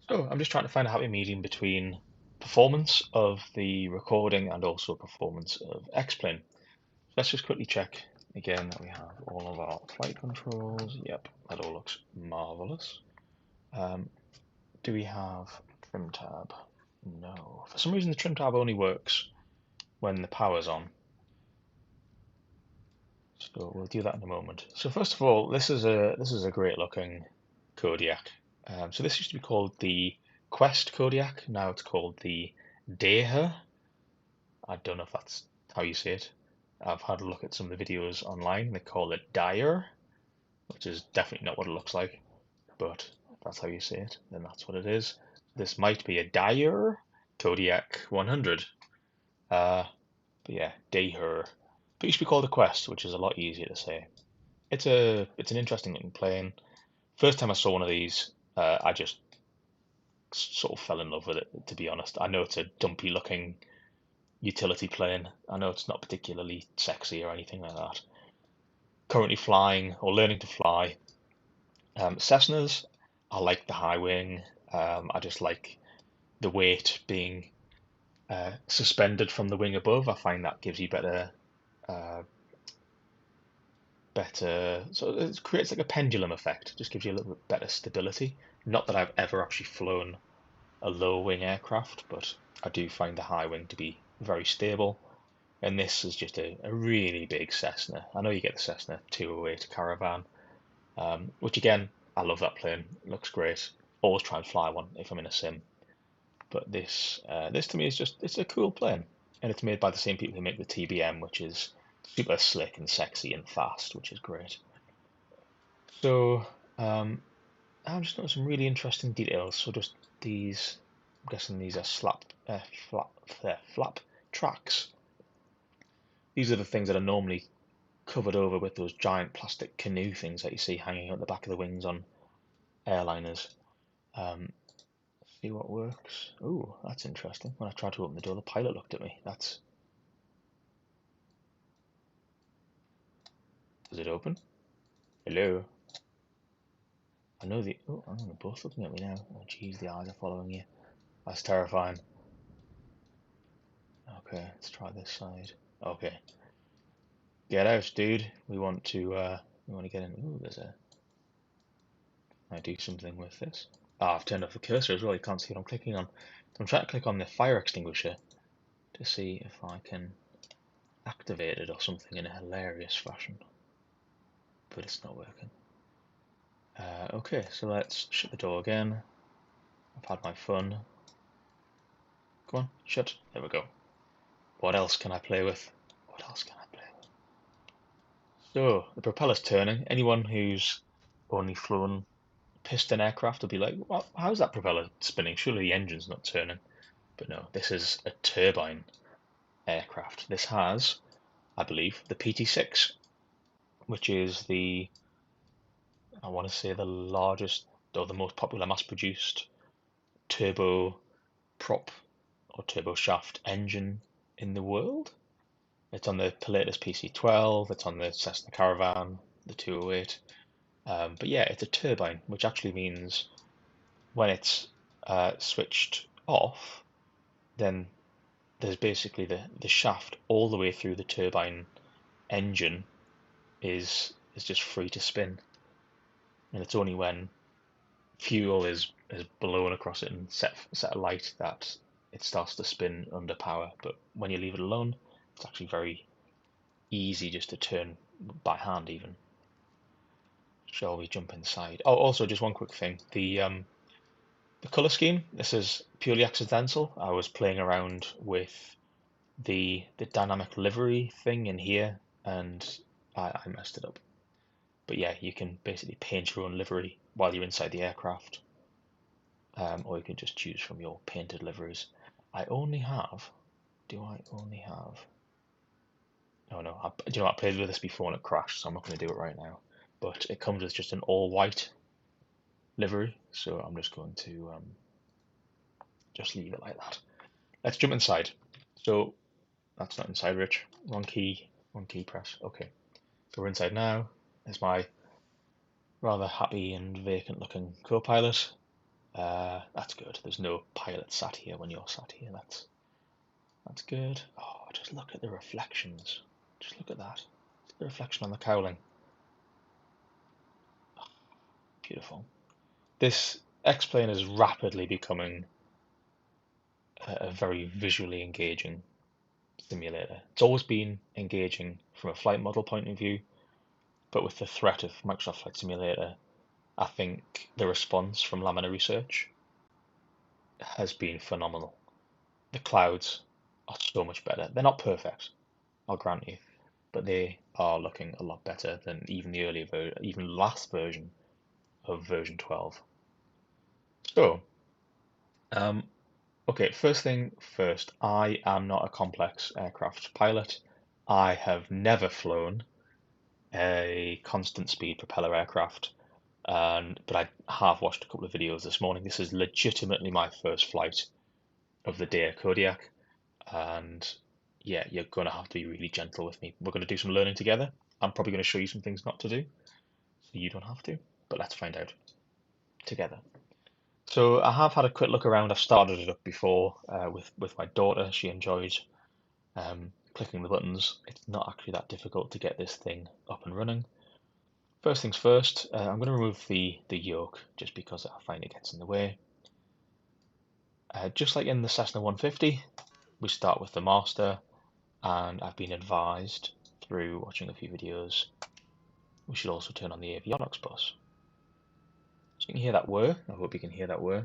So I'm just trying to find a happy medium between performance of the recording and also performance of X-Plane. Let's just quickly check again that we have all of our flight controls. Yep, that all looks marvelous. Um, do we have trim tab? No. For some reason the trim tab only works when the power's on. So we'll do that in a moment. So first of all, this is a great looking Kodiak. So this used to be called the Quest Kodiak. Now it's called the Daher. I don't know if that's how you say it. I've had a look at some of the videos online. They call it Daher, which is definitely not what it looks like. But if that's how you say it, then that's what it is. This might be a Daher Kodiak 100. But yeah, Daher. But it used to be called a Quest, which is a lot easier to say. It's an interesting looking plane. First time I saw one of these, I just sort of fell in love with it, to be honest. I know it's a dumpy looking utility plane. I know it's not particularly sexy or anything like that. Currently flying or learning to fly Cessnas. I like the high wing. I just like the weight being suspended from the wing above. I find that gives you uh, better. So it creates like a pendulum effect. Just gives you a little bit better stability. Not that I've ever actually flown a low wing aircraft, but I do find the high wing to be very stable. And this is just a really big Cessna. I know you get the Cessna 208 Caravan, which again, I love that plane. It looks great. Always try and fly one if I'm in a sim. But this to me is it's a cool plane, and it's made by the same people who make the TBM, which is super slick and sexy and fast, which is great. So I've just noticed some really interesting details. So just these, I'm guessing these are flap tracks. These are the things that are normally covered over with those giant plastic canoe things that you see hanging out the back of the wings on airliners. Um, see what works. Oh, that's interesting. When I tried to open the door, the pilot looked at me. Does it open? Hello? I know the. Oh, they're both looking at me now. Oh, jeez, the eyes are following you. That's terrifying. Okay, let's try this side. Okay, get out, dude. We want to get in. Ooh, there's a. Can I do something with this? Ah, I've turned off the cursor as well. You can't see what I'm clicking on. So I'm trying to click on the fire extinguisher to see if I can activate it or something in a hilarious fashion, but it's not working. Okay, so let's shut the door again. I've had my fun. Go on, shut. There we go. What else can I play with? What else can I play with? So, the propeller's turning. Anyone who's only flown piston aircraft will be like, well, how's that propeller spinning? Surely the engine's not turning. But no, this is a turbine aircraft. This has, I believe, the PT6, which is I want to say the largest or the most popular mass-produced turbo prop or turbo shaft engine in the world. It's on the Pilatus PC-12, it's on the Cessna Caravan, the 208. But yeah, it's a turbine, which actually means when it's switched off, then there's basically the shaft all the way through the turbine engine is just free to spin. And it's only when fuel is blown across it and set alight that it starts to spin under power. But when you leave it alone, it's actually very easy just to turn by hand even. Shall we jump inside? Oh, also just one quick thing. The color scheme, this is purely accidental. I was playing around with the dynamic livery thing in here and I messed it up. But yeah, you can basically paint your own livery while you're inside the aircraft. Or you can just choose from your painted liveries. I only have. Do I only have? Oh no, do you know what? I played with this before and it crashed, so I'm not going to do it right now. But it comes with just an all white livery, so I'm just going to just leave it like that. Let's jump inside. So that's not inside, Rich. Wrong key press. Okay, so we're inside now. There's my rather happy and vacant looking co-pilot. That's good. There's no pilot sat here when you're sat here. That's good. Oh, just look at the reflections. Just look at that. The reflection on the cowling. Oh, beautiful. This X-Plane is rapidly becoming a very visually engaging simulator. It's always been engaging from a flight model point of view, but with the threat of Microsoft Flight Simulator, I think the response from Lamina Research has been phenomenal. The clouds are so much better. They're not perfect, I'll grant you, but they are looking a lot better than even the earlier version, even last version of version 12. So, okay, first thing first, I am not a complex aircraft pilot. I have never flown a constant speed propeller aircraft, but I have watched a couple of videos this morning. This is legitimately my first flight of the Daher Kodiak, and yeah, you're going to have to be really gentle with me. We're going to do some learning together. I'm probably going to show you some things not to do, so you don't have to, but let's find out together. So I have had a quick look around. I've started it up before with my daughter. She enjoyed clicking the buttons. It's not actually that difficult to get this thing up and running. First things first, I'm going to remove the yoke just because I find it gets in the way. Just like in the Cessna 150, we start with the master, and I've been advised through watching a few videos we should also turn on the avionics bus. So you can hear that whir. I hope you can hear that whir.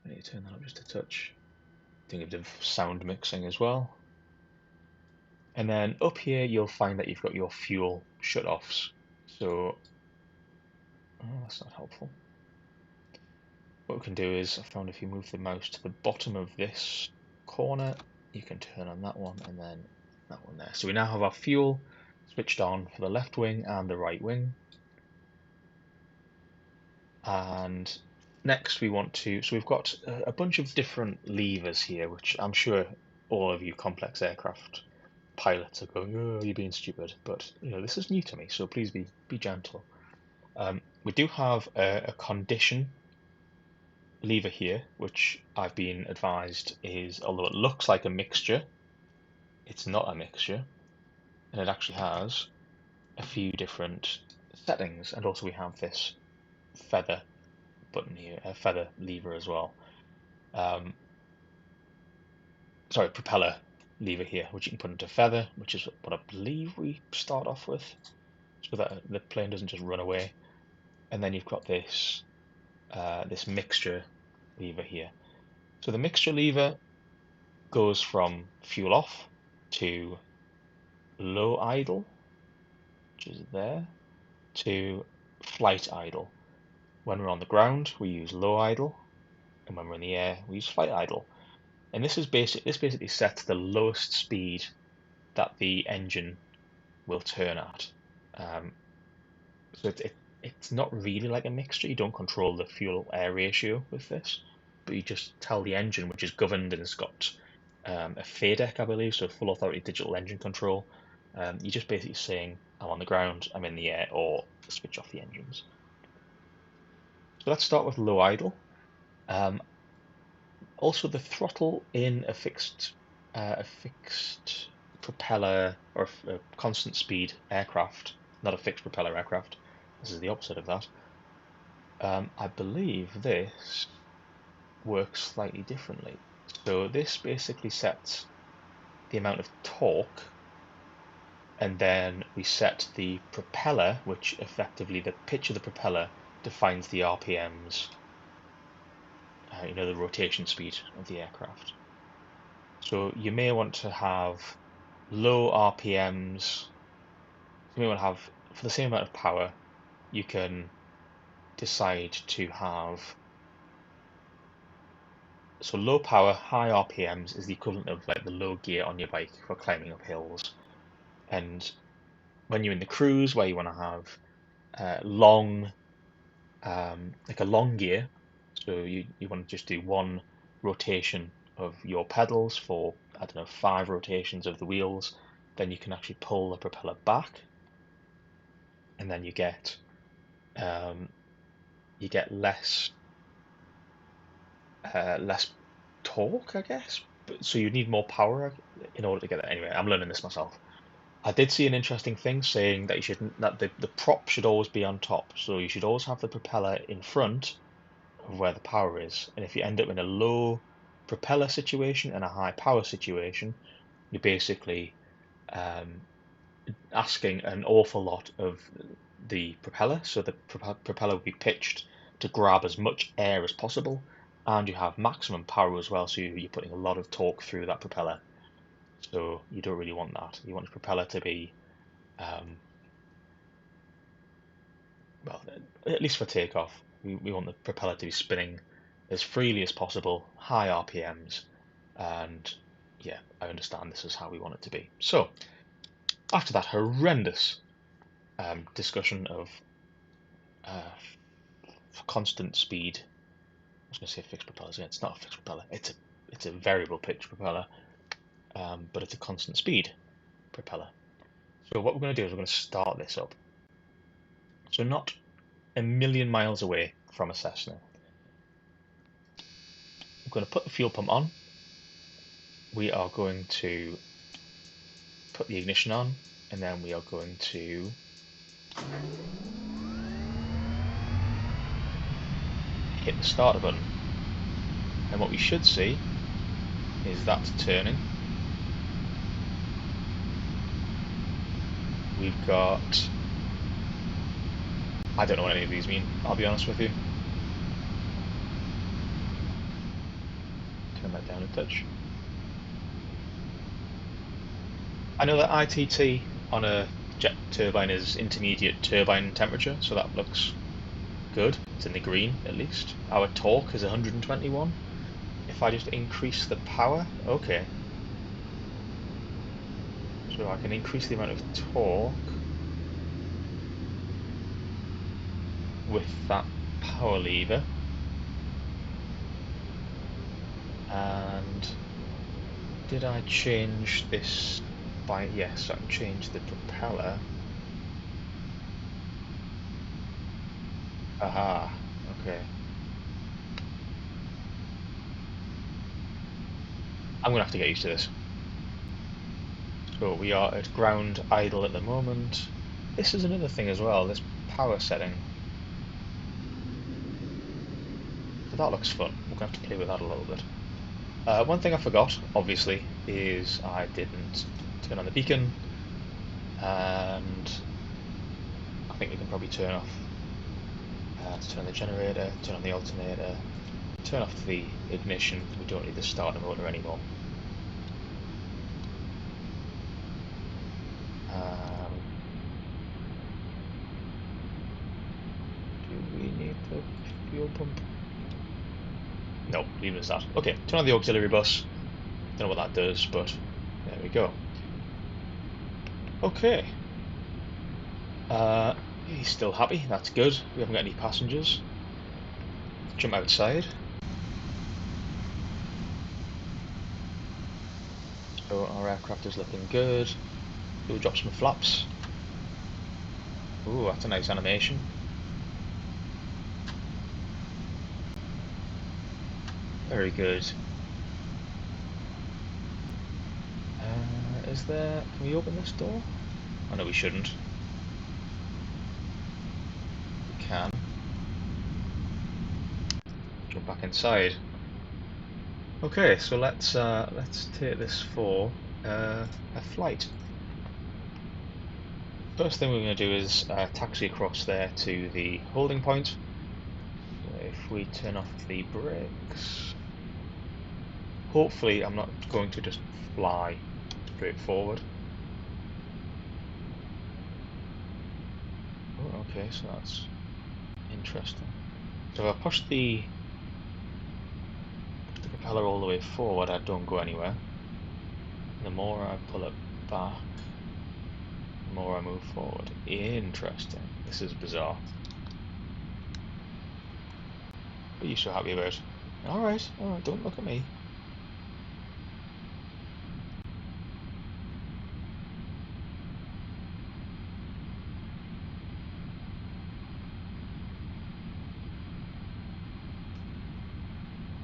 I need to turn that up just a touch. Doing a bit of sound mixing as well. And then up here you'll find that you've got your fuel shut-offs. So, oh, that's not helpful. What we can do is, I found if you move the mouse to the bottom of this corner, you can turn on that one and then that one there. So we now have our fuel switched on for the left wing and the right wing. And next we want to, so we've got a bunch of different levers here, which I'm sure all of you complex aircraft pilots are going, oh, you're being stupid. But you know, this is new to me, so please be gentle. We do have a condition lever here, which I've been advised is, although it looks like a mixture, it's not a mixture, and it actually has a few different settings. And also we have this feather button here, a feather lever as well. Sorry, propeller lever here, which you can put into feather, which is what I believe we start off with, so that the plane doesn't just run away. And then you've got this this mixture lever here. So the mixture lever goes from fuel off to low idle, which is there, to flight idle. When we're on the ground, we use low idle, and when we're in the air, we use flight idle. And this basically sets the lowest speed that the engine will turn at. So it's not really like a mixture. You don't control the fuel-air ratio with this, but you just tell the engine, which is governed and it's got a FADEC, I believe, so full authority digital engine control. You're just basically saying, I'm on the ground, I'm in the air, or switch off the engines. So let's start with low idle. Also, the throttle in a fixed propeller or a constant speed aircraft, not a fixed propeller aircraft. This is the opposite of that. I believe this works slightly differently. So this basically sets the amount of torque, and then we set the propeller, which effectively the pitch of the propeller defines the RPMs, the rotation speed of the aircraft. So you may want to have low RPMs. You may want to have, for the same amount of power, you can decide to have, so low power, high RPMs is the equivalent of like the low gear on your bike for climbing up hills. And when you're in the cruise, where you want to have long, like a long gear, so you want to just do one rotation of your pedals for, I don't know, 5 rotations of the wheels, then you can actually pull the propeller back, and then you get less less torque, I guess. So you need more power in order to get that. Anyway, I'm learning this myself. I did see an interesting thing saying that you shouldn't that the prop should always be on top. So you should always have the propeller in front of where the power is. And if you end up in a low propeller situation and a high power situation, you're basically um, asking an awful lot of the propeller. So the propeller will be pitched to grab as much air as possible, and you have maximum power as well. So you're putting a lot of torque through that propeller. So you don't really want that. You want the propeller to be, um, well, at least for takeoff, we want the propeller to be spinning as freely as possible, high RPMs, and yeah, I understand this is how we want it to be. So after that horrendous discussion of uh, constant speed, I was going to say fixed propellers. Yeah, it's not a fixed propeller. It's a variable pitch propeller, but it's a constant speed propeller. So what we're going to do is we're going to start this up. So not a million miles away from a Cessna. We're going to put the fuel pump on. We are going to put the ignition on, and then we are going to hit the starter button. And what we should see is that's turning. We've got, I don't know what any of these mean, I'll be honest with you. Turn that down a touch. I know that ITT on a jet turbine is intermediate turbine temperature, so that looks good. It's in the green at least. Our torque is 121. If I just increase the power, okay. So I can increase the amount of torque with that power lever. And did I change this by, yes, I changed the propeller. Aha, okay. I'm gonna have to get used to this. So we are at ground idle at the moment. This is another thing as well, this power setting. So that looks fun. We're gonna have to play with that a little bit. One thing I forgot, obviously, is I didn't turn on the beacon, and I think we can probably turn off, turn on the generator, turn on the alternator, turn off the ignition. We don't need the starter motor anymore. Do we need the fuel pump? No, leave it as that. Okay, turn on the auxiliary bus. Don't know what that does, but there we go. Okay. He's still happy, that's good. We haven't got any passengers. Jump outside. So our aircraft is looking good. We'll drop some flaps. Ooh, that's a nice animation. Very good. Is there... Can we open this door? Oh no, we shouldn't. We can. Jump back inside. Okay, so let's take this for a flight. First thing we're going to do is taxi across there to the holding point. So if we turn off the brakes, hopefully I'm not going to just fly straight forward. Oh, okay, so that's interesting. So if I push the propeller all the way forward, I don't go anywhere. The more I pull it back, the more I move forward. Interesting. This is bizarre. What are you so happy about? Alright, don't look at me.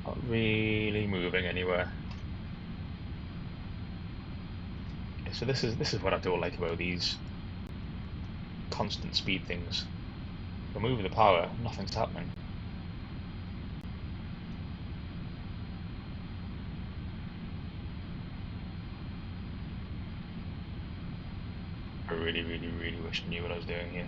Not really moving anywhere. Okay, so this is what I don't like about these constant speed things. Remove the power, nothing's happening. I really, really, really wish I knew what I was doing here.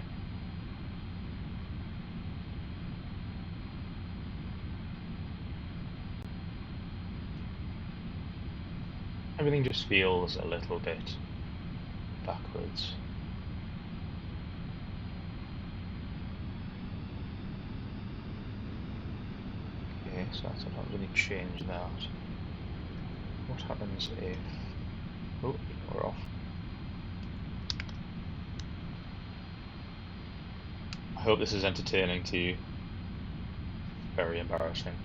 Everything just feels a little bit backwards. Okay, so I don't really change that. What happens if... Oh, we're off. I hope this is entertaining to you. Very embarrassing.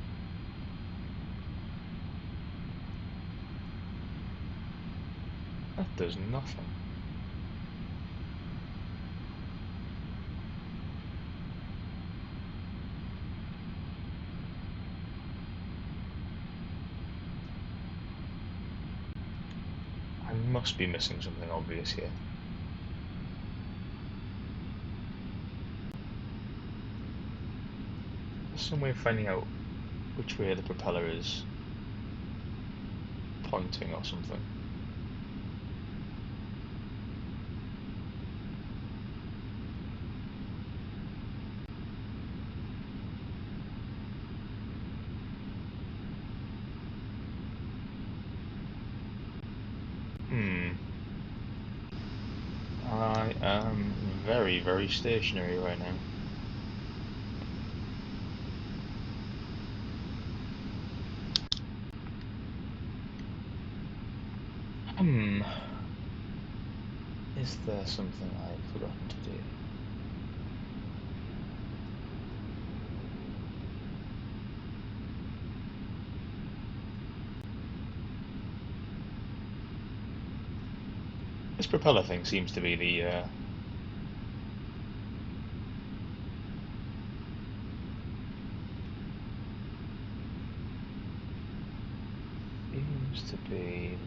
That does nothing. I must be missing something obvious here. There's some way of finding out which way the propeller is pointing or something. I am very, very stationary right now. Is there something I've forgotten to do? This propeller thing seems to be the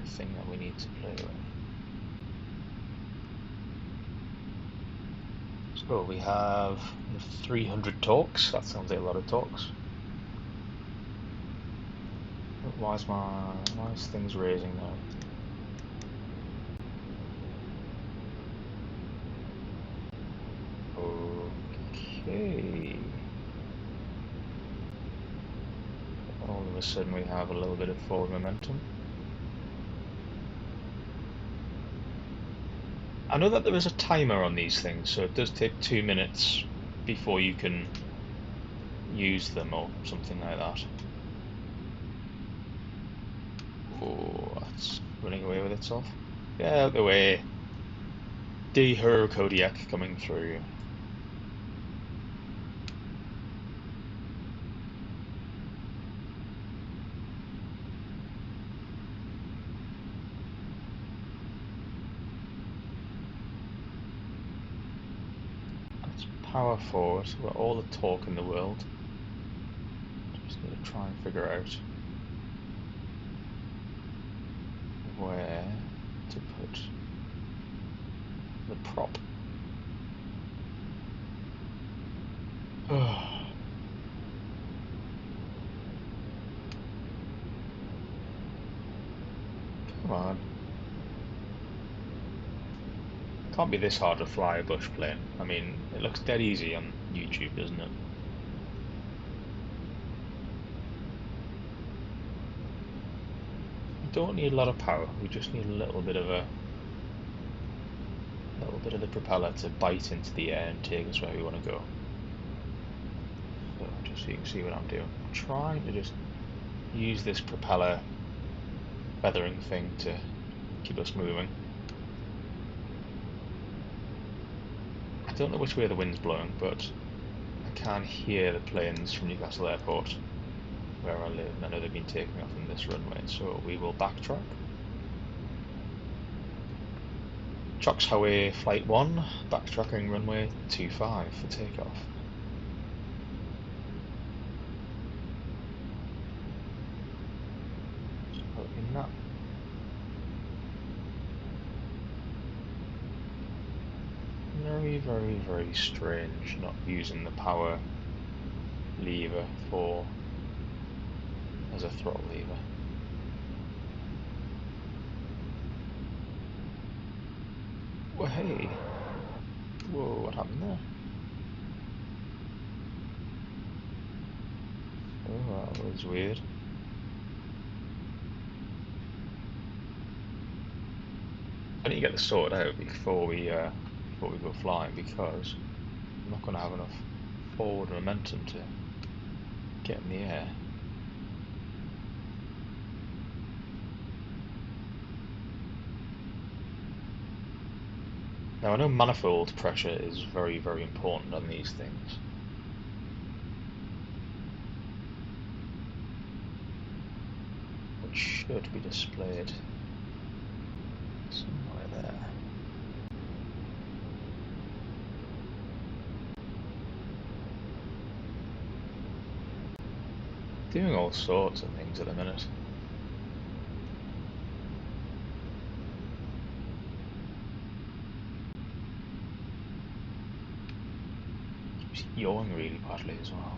thing that we need to play with. So we have 300 talks. That sounds like a lot of talks. Why is things raising now? Okay. All of a sudden we have a little bit of forward momentum. I know that there is a timer on these things, so it does take 2 minutes before you can use them or something like that. Oh, that's running away with itself. Get out of the way. Daher Kodiak coming through. Let's power forward. We've got all the torque in the world. Just need to try and figure out where to put the prop. Come on. Can't be this hard to fly a bush plane. I mean, it looks dead easy on YouTube, doesn't it? We don't need a lot of power. We just need a little bit of the propeller to bite into the air and take us where we want to go. So just so you can see what I'm doing. I'm trying to just use this propeller feathering thing to keep us moving. I don't know which way the wind's blowing, but I can hear the planes from Newcastle Airport, where I live, and I know they've been taking off on this runway, so we will backtrack. Chocks Highway Flight 1, backtracking runway 25 for takeoff. that. Very, very, very strange not using the power lever as a throttle lever. Well, hey. Whoa, what happened there? Oh, that was weird. I need to get this sorted out before we go flying, because I'm not going to have enough forward momentum to get in the air. Now I know manifold pressure is very, very important on these things. It should be displayed somewhere there. Doing all sorts of things at the minute. Just yawing really badly as well.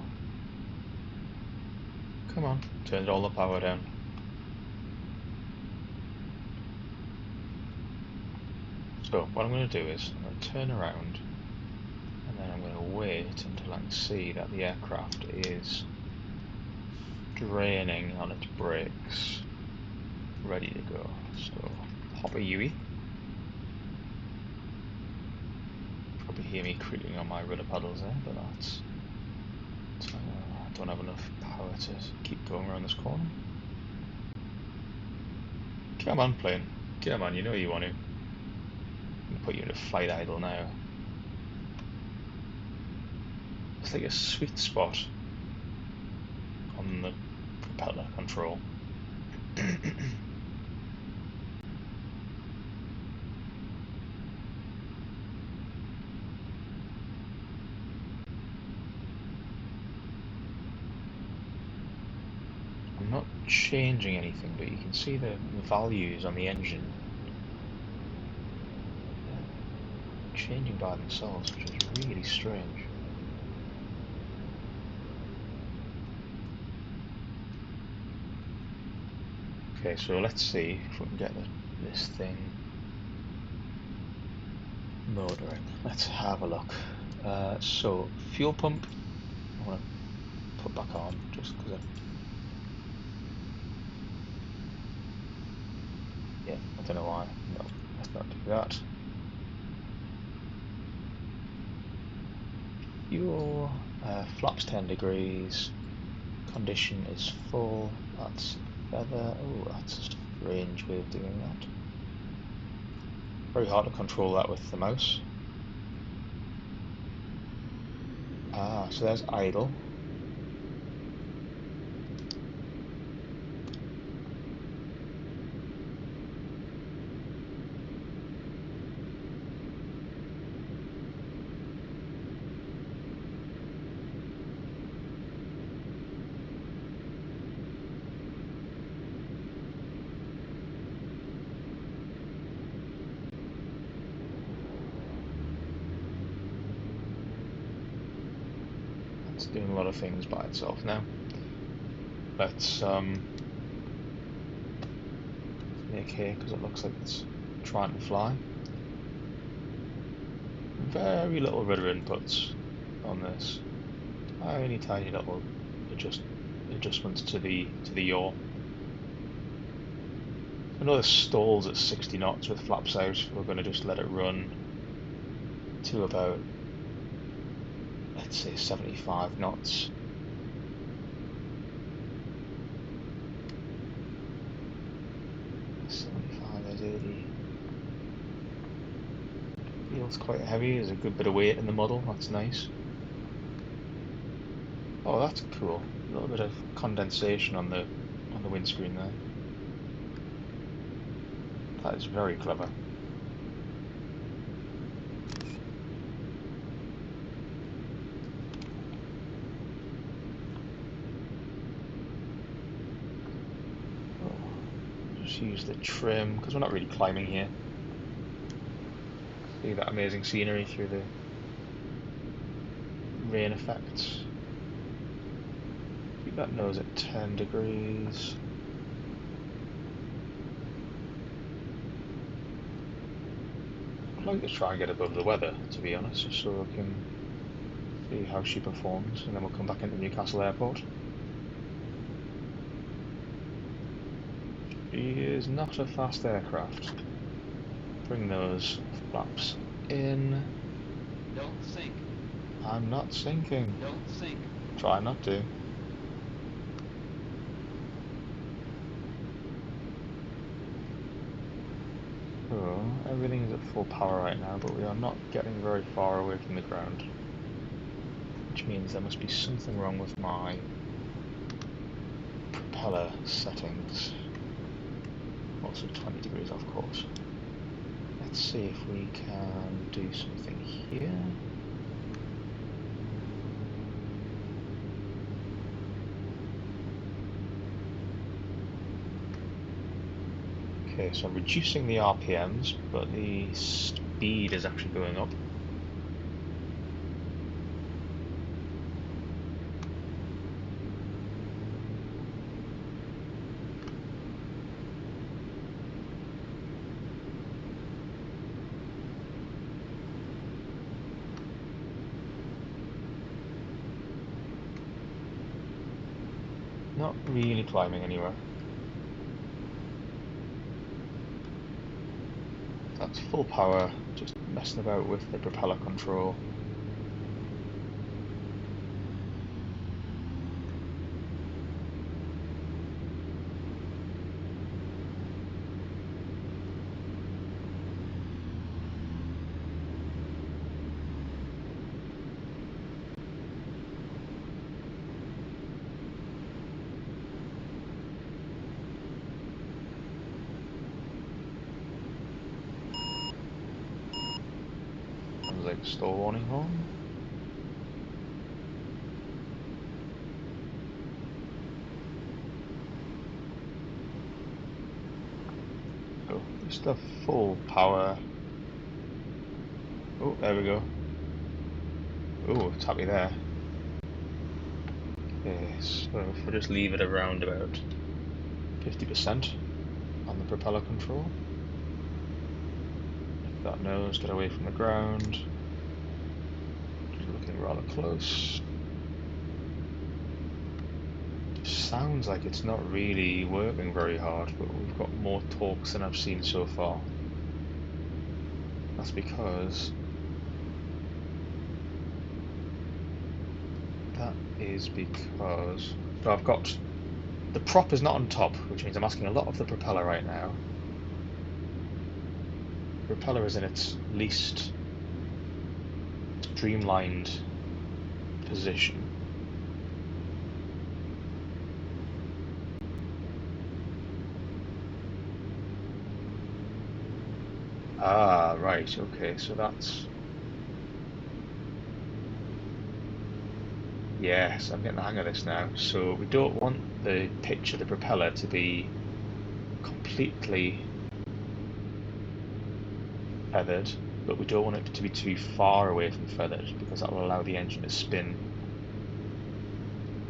Come on, turn all the power down. So what I'm going to do is I'm going to turn around, and then I'm going to wait until I can see that the aircraft is draining on its brakes, ready to go. So hop a UE. Probably hear me creaking on my rudder paddles there, but that's I don't have enough power to keep going around this corner. Come on, plane. Come on, you know you want to. I'm going to put you into flight idle now. It's like a sweet spot on the propeller control. I'm not changing anything, but you can see the values on the engine changing by themselves, which is really strange. Okay, so let's see if we can get this thing motoring. Let's have a look. So, fuel pump, I want to put back on just because yeah, I don't know why. No, let's not do that. Fuel, flaps 10 degrees, condition is full, that's feather. Oh, that's a strange way of doing that. Very hard to control that with the mouse. Ah, so there's idle. It's doing a lot of things by itself now. Let's make hay because it looks like it's trying to fly. Very little rudder inputs on this. Tiny little adjustments to the yaw. I know this stalls at 60 knots with flaps out. We're going to just let it run to about, let's say, 75 knots. There's 80. Feels quite heavy. There's a good bit of weight in the model. That's nice. Oh, that's cool. A little bit of condensation on the windscreen there. That is very clever. Just use the trim, because we're not really climbing here. See that amazing scenery through the rain effects. Keep that nose at 10 degrees. I'd like to try and get above the weather, to be honest, just so I can see how she performs, and then we'll come back into Newcastle Airport. She is not a fast aircraft. Bring those flaps in. Don't sink. I'm not sinking. Don't sink. Try not to. So, everything is at full power right now, but we are not getting very far away from the ground. Which means there must be something wrong with my propeller settings. Also 20 degrees off course. Let's see if we can do something here. Okay, so I'm reducing the RPMs, but the speed is actually going up. Not really climbing anywhere. That's full power, just messing about with the propeller control. Sounds like a stall warning horn. So, just a full power. Oh, there we go. Oh, it's happy there. Okay, so if we just leave it around about 50% on the propeller control. That nose, get away from the ground. Just looking rather close. Sounds like it's not really working very hard, but we've got more torques than I've seen so far. That's because so I've got the prop is not on top, which means I'm asking a lot of the propeller right now. The propeller is in its least streamlined position. Ah, right, okay, so that's... Yes, I'm getting the hang of this now. So we don't want the pitch of the propeller to be completely feathered, but we don't want it to be too far away from feathered, because that will allow the engine to spin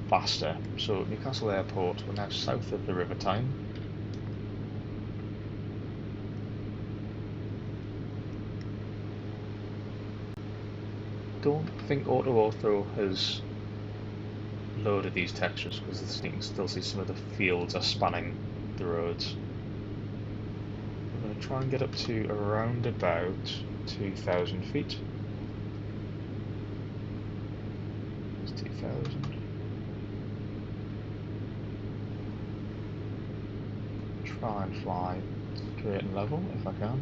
faster. So Newcastle Airport, we're now south of the River Tyne. Don't think AutoOrtho has loaded these textures, because you can still see some of the fields are spanning the roads. I'm going to try and get up to around about 2,000 feet. It's 2,000. Try and fly straight and level if I can.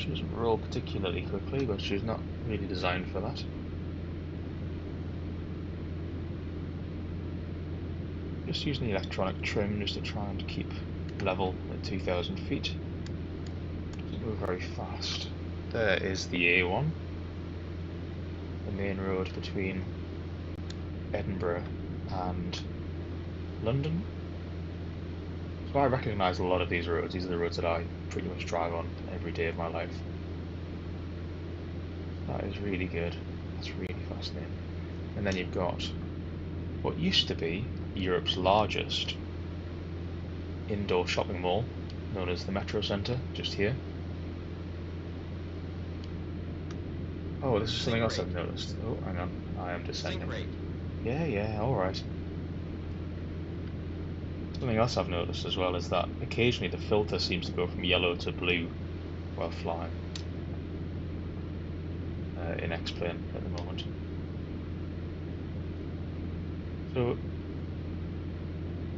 She doesn't roll particularly quickly, but she's not really designed for that. Just using the electronic trim just to try and keep level at 2,000 feet. Doesn't move very fast. There is the A1, the main road between Edinburgh and London. So I recognise a lot of these roads. These are the roads that I pretty much drive on every day of my life. That is really good. That's really fascinating. And then you've got what used to be Europe's largest indoor shopping mall, known as the Metro Centre, just here. Oh, this is something else I've noticed. Oh, hang on. I am descending. Yeah, alright. Something else I've noticed as well is that occasionally the filter seems to go from yellow to blue while flying in X-Plane at the moment. So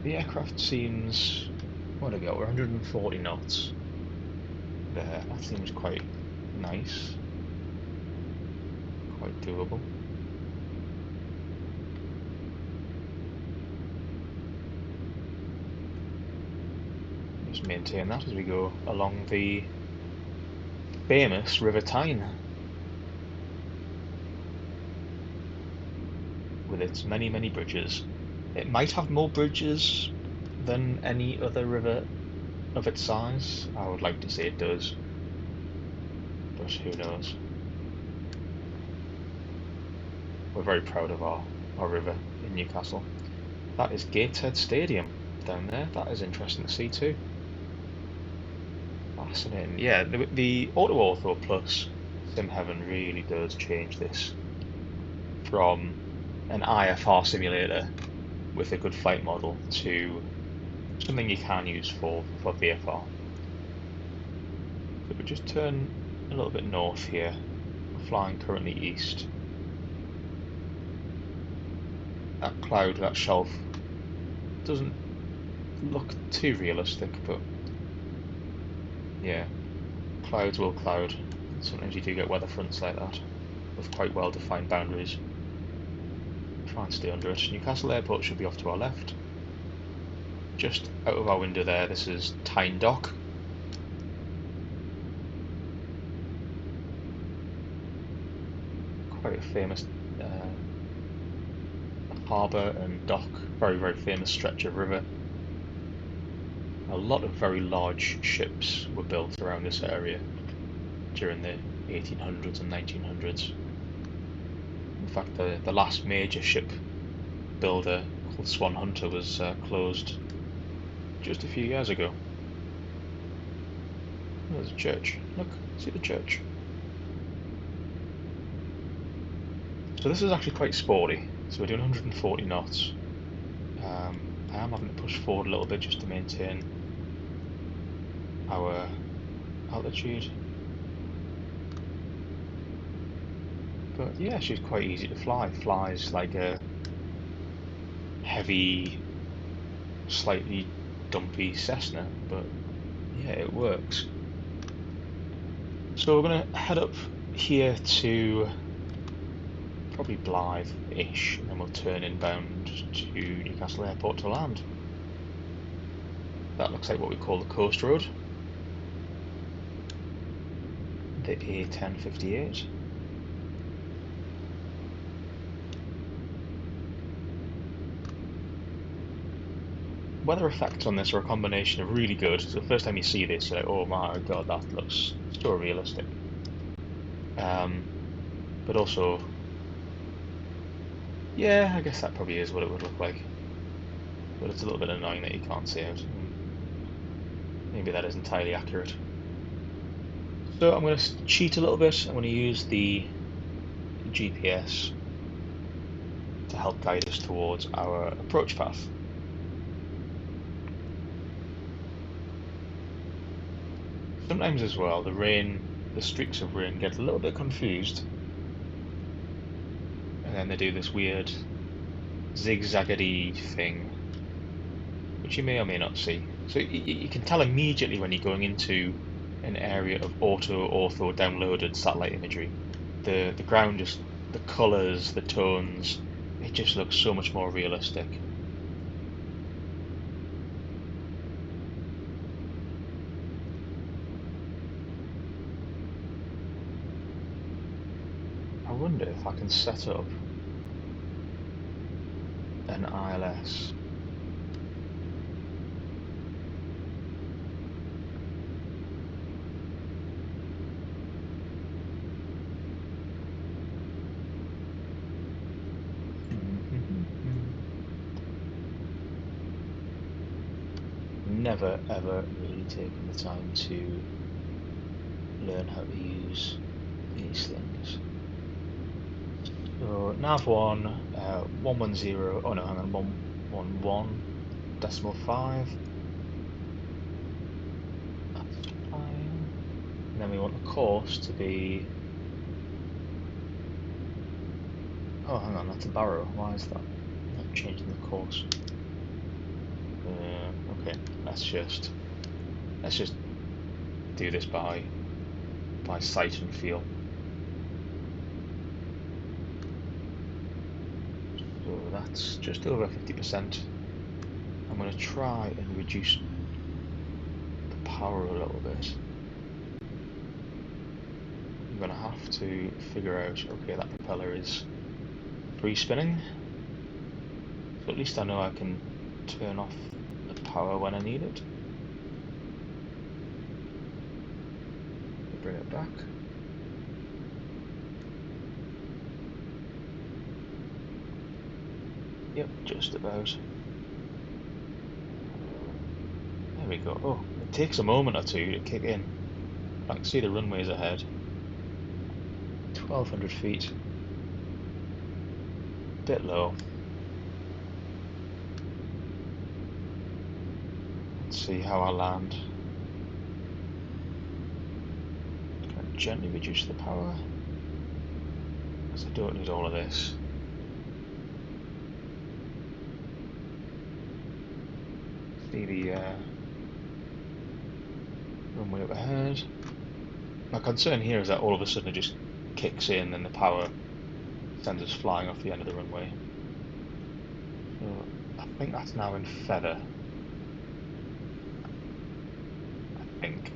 the aircraft seems, what do we got? We're 140 knots there. That seems quite nice, quite doable. Just maintain that as we go along the famous River Tyne, with its many, many bridges. It might have more bridges than any other river of its size. I would like to say it does, but who knows. We're very proud of our river in Newcastle. That is Gateshead Stadium down there. That is interesting to see too. Fascinating. Yeah, the AutoOrtho plus SimHeaven really does change this from an IFR simulator with a good flight model to something you can use for VFR. So we just turn a little bit north here. We're flying currently east. That cloud, that shelf, doesn't look too realistic, but yeah, clouds will cloud. Sometimes you do get weather fronts like that with quite well defined boundaries. Try and stay under it. Newcastle Airport should be off to our left. Just out of our window there, this is Tyne Dock. Quite a famous harbour and dock, very, very famous stretch of river. A lot of very large ships were built around this area during the 1800s and 1900s. In fact, the last major ship builder called Swan Hunter was closed just a few years ago. Oh, there's a church. Look, see the church. So this is actually quite sporty. So we're doing 140 knots. I am having to push forward a little bit just to maintain our altitude. But yeah, she's quite easy to fly. Flies like a heavy, slightly dumpy Cessna, but yeah, it works. So we're going to head up here to probably Blythe-ish, and then we'll turn inbound to Newcastle Airport to land. That looks like what we call the coast road, the A1058. Weather effects on this are a combination of really good. So the first time you see this, you're like, oh my god, that looks so realistic. But also, yeah, I guess that probably is what it would look like. But it's a little bit annoying that you can't see it. Maybe that is entirely accurate. So I'm going to cheat a little bit. I'm going to use the GPS to help guide us towards our approach path. Sometimes as well, the streaks of rain get a little bit confused, and then they do this weird zigzaggedy thing, which you may or may not see. So you can tell immediately when you're going into an area of AutoOrtho downloaded satellite imagery. The ground just, the colours, the tones, it just looks so much more realistic. I wonder if I can set up an ILS. Never ever really taken the time to learn how to use these things. So nav1, 110, oh no, hang on, 111.5. That's fine. And then we want the course to be, oh hang on, that's a barrow. Why is that not changing the course? Okay, let's just do this by sight and feel. So that's just over 50%. I'm going to try and reduce the power a little bit. I'm going to have to figure out, okay, that propeller is free spinning. So at least I know I can turn off the power when I need it. Bring it back. Yep, just about. There we go. Oh, it takes a moment or two to kick in. I can see the runways ahead. 1200 feet. Bit low. Let's see how I land. Can I gently reduce the power? Because I don't need all of this. See the runway up ahead. My concern here is that all of a sudden it just kicks in and the power sends us flying off the end of the runway. So I think that's now in feather. I think.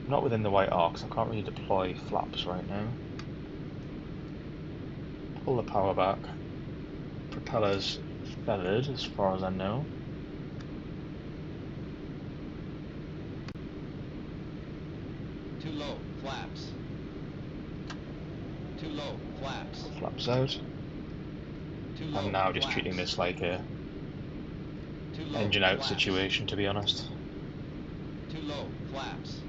I'm not within the white arc, so I can't really deploy flaps right now. Pull the power back. Propellers feathered as far as I know. Too low, flaps. Too low, flaps. Flaps out. Too low, I'm now just flaps. treating this like a Too low, engine out flaps. situation, to be honest. Too low, flaps.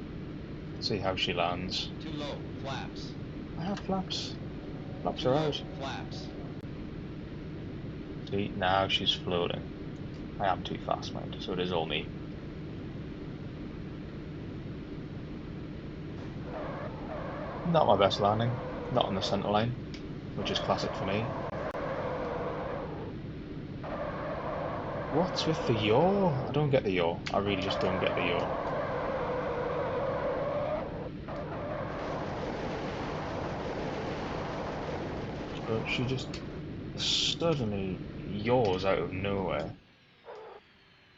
See how she lands. Too low, flaps. I have flaps. Flaps Too are low, out. flaps. See, now she's floating. I am too fast, mind, so it is all me. Not my best landing. Not on the centre line, which is classic for me. What's with the yaw? I don't get the yaw. I really just don't get the yaw. But she just suddenly yaws out of nowhere.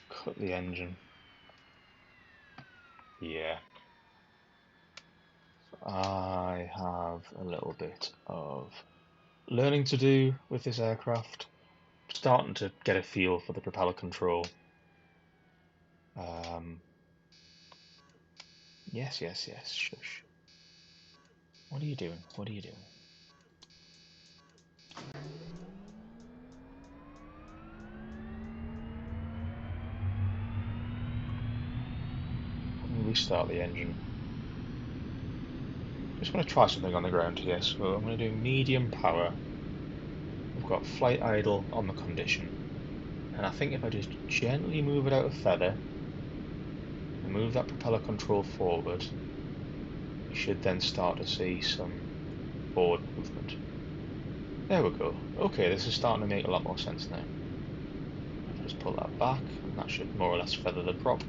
Cut the engine. Yeah. I have a little bit of learning to do with this aircraft. Starting to get a feel for the propeller control. Yes, yes, yes. Shush. What are you doing? What are you doing? Restart the engine. Just want to try something on the ground here, so I'm going to do medium power. We've got flight idle on the condition, and I think if I just gently move it out of feather and move that propeller control forward, we should then start to see some forward movement. There we go. Okay, this is starting to make a lot more sense now. Just pull that back, and that should more or less feather the prop.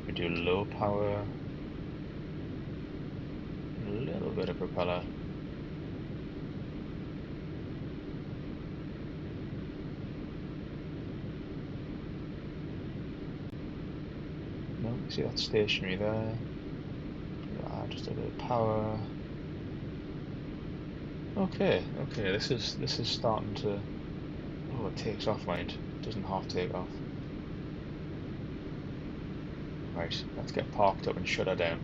We do low power, a little bit of propeller. No, see that's stationary there. Just a bit of power. Okay, this is starting to. Oh, it takes off, mind. It doesn't half take off. Right, let's get parked up and shut her down.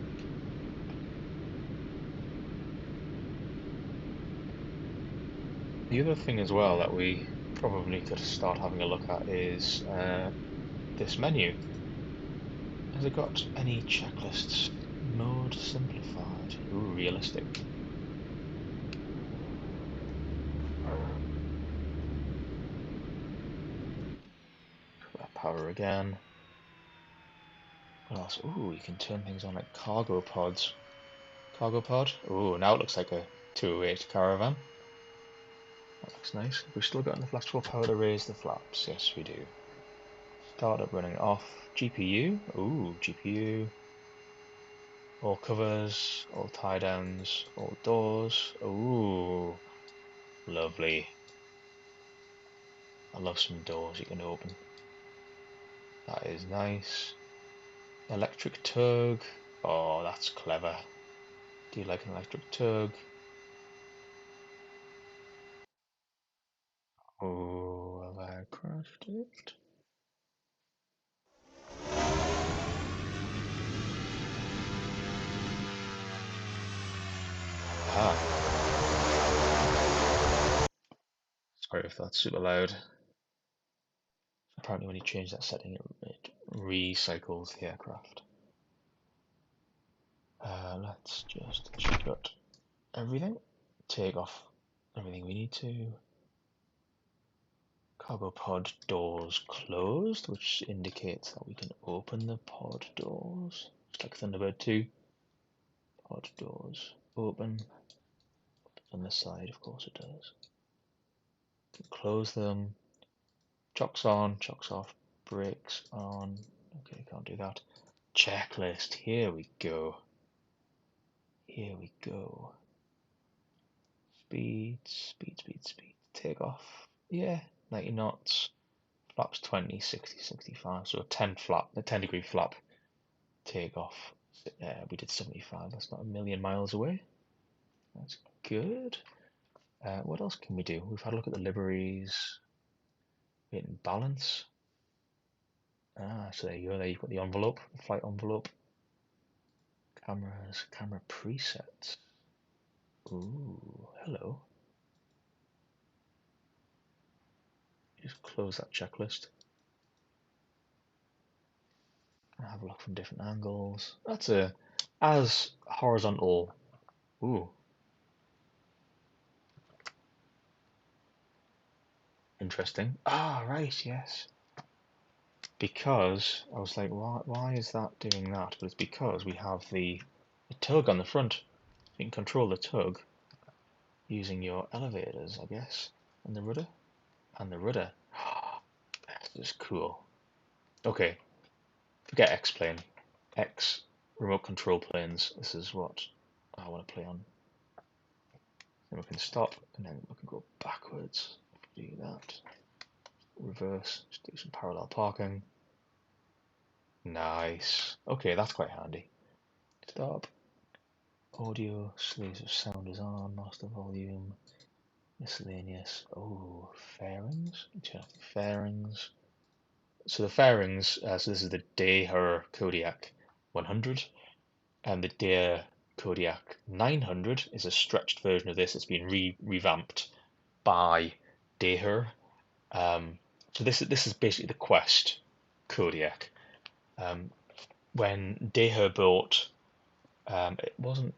The other thing as well that we probably could start having a look at is this menu. Has it got any checklists? Mode simplified. Ooh, realistic. Power again. What else? Ooh, you can turn things on like cargo pods. Cargo pod. Ooh, now it looks like a 208 caravan. That looks nice. We've still got enough electrical power to raise the flaps. Yes, we do. Startup running off. GPU. Ooh, GPU. All covers, all tie downs, all doors. Ooh, lovely. I love some doors you can open. That is nice. Electric tug. Oh, that's clever. Do you like an electric tug? Oh, have I crashed it? Ah, sorry if that's super loud. Apparently when you change that setting it recycles the aircraft. Let's just check out everything. Take off everything we need to. Cargo pod doors closed, which indicates that we can open the pod doors. Just like Thunderbird 2. Pod doors open. On this side, of course it does. Close them. Chocks on, chocks off, brakes on. Okay, can't do that. Checklist. Here we go. Here we go. Speed, speed, speed, speed. Take off. Yeah, 90 knots. Flaps 20, 60, 65. So a 10 flap, a 10 degree flap. Take off. We did 75. That's not a million miles away. That's good. What else can we do? We've had a look at the liveries. Weight and balance. Ah, so there you go. There you've got the envelope, the flight envelope. Cameras, camera presets. Ooh, hello. Just close that checklist. And have a look from different angles. That's a as horizontal. Ooh, interesting. Ah, right, yes. Because I was like, why is that doing that? But it's because we have the tug on the front. You can control the tug using your elevators, I guess, and the rudder. And the rudder. This is cool. Okay, forget X-plane. X remote control planes. This is what I want to play on. Then we can stop, and then we can go backwards. Do that. Reverse. Just do some parallel parking. Nice. Okay, that's quite handy. Stop. Audio, sleeves of sound is on, master volume, miscellaneous. Oh, fairings. Turn off the fairings. So the fairings. So this is the Daher Kodiak 100, and the Daher Kodiak 900 is a stretched version of this. It's been revamped by Daher. So this is basically the Quest Kodiak. When Daher bought, it wasn't.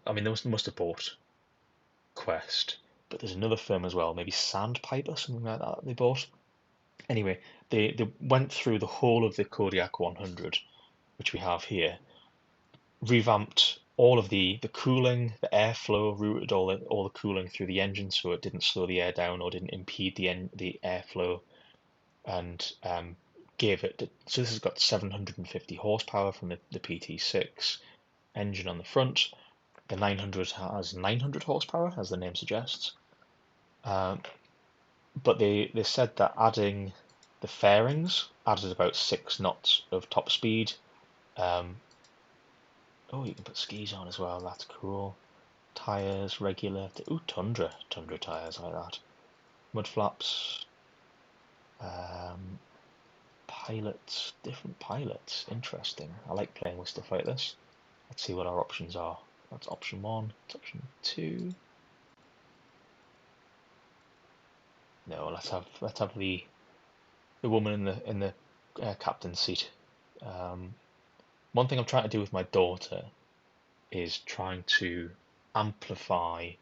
I mean, they must have bought Quest, but there's another firm as well, maybe Sandpiper, something like that. They bought. Anyway, they went through the whole of the Kodiak 100, which we have here, revamped all of the cooling, the airflow, routed all the cooling through the engine so it didn't slow the air down or didn't impede the airflow, and gave it. So this has got 750 horsepower from the PT6 engine on the front. The 900 has 900 horsepower, as the name suggests. But they said that adding the fairings added about 6 knots of top speed. Oh, you can put skis on as well. That's cool. Tires, regular. Ooh, Tundra tires like that. Mud flaps. Pilots, different pilots. Interesting. I like playing with stuff like this. Let's see what our options are. That's option 1. That's option 2. No, let's have the woman in the captain's seat. One thing I'm trying to do with my daughter is trying to amplify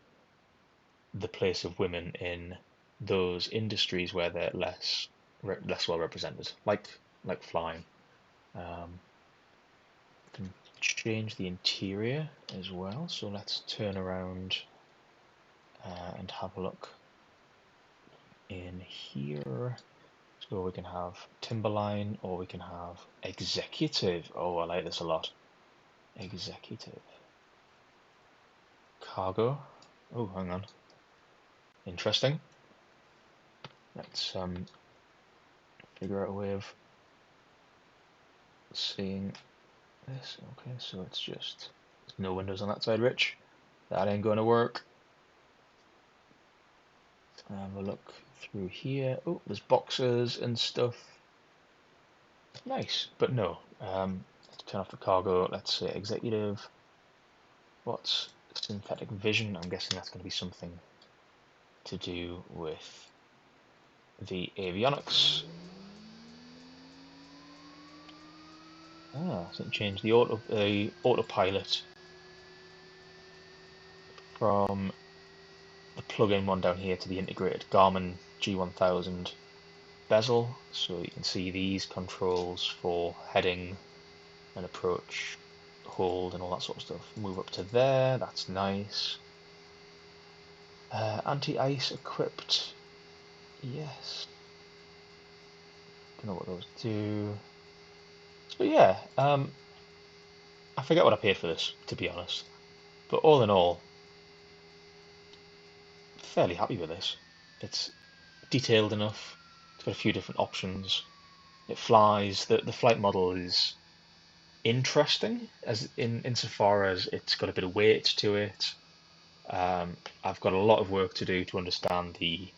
the place of women in those industries where they're less well represented, like flying. Can change the interior as well. So let's turn around and have a look in here. So we can have Timberline, or we can have Executive. Oh, I like this a lot. Executive. Cargo. Oh, hang on. Interesting. Let's figure out a way of seeing this. Okay, so it's just no windows on that side, Rich. That ain't going to work. Let's have a look through here. Oh, there's boxes and stuff. Nice, but no. Let's turn off the cargo. Let's say executive. What's synthetic vision? I'm guessing that's going to be something to do with the avionics. So it changed the autopilot from the plug-in one down here to the integrated Garmin G1000 bezel. So you can see these controls for heading and approach, hold, and all that sort of stuff. Move up to there. That's nice. Anti-ice equipped. Yes. Don't know what those do. So yeah, I forget what I paid for this, to be honest. But all in all, fairly happy with this. It's detailed enough. It's got a few different options. It flies. The flight model is interesting, as insofar as it's got a bit of weight to it. I've got a lot of work to do to understand the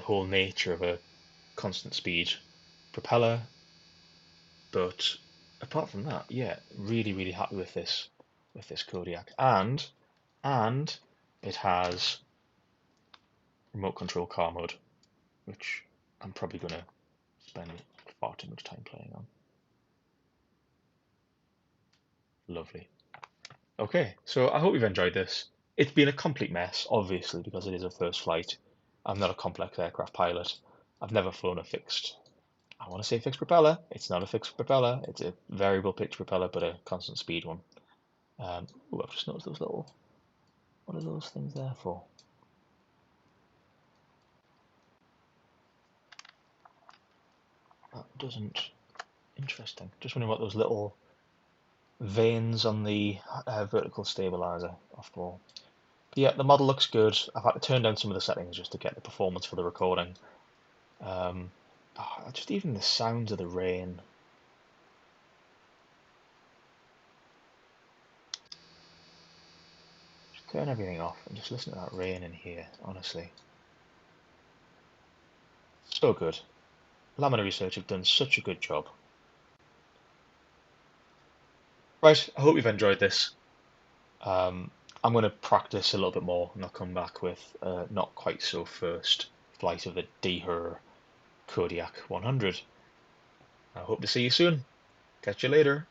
whole nature of a constant speed propeller. But apart from that, yeah, really happy with this Kodiak, and it has remote control car mode, which I'm probably going to spend far too much time playing on. Lovely. Okay, so I hope you've enjoyed this. It's been a complete mess, obviously, because it is a first flight. I'm not a complex aircraft pilot. I've never flown a fixed, I want to say fixed propeller. It's not a fixed propeller. It's a variable pitch propeller, but a constant speed one. Oh, I've just noticed those little, what are those things there for? That doesn't, interesting. Just wondering what those little vanes on the vertical stabilizer are for. But yeah, the model looks good. I've had to turn down some of the settings just to get the performance for the recording. Just even the sounds of the rain. Just turn everything off and just listen to that rain in here, honestly. So good. Lamina Research have done such a good job. Right, I hope you've enjoyed this. I'm going to practice a little bit more and I'll come back with not quite so first flight of the Daher Kodiak 100. I hope to see you soon. Catch you later.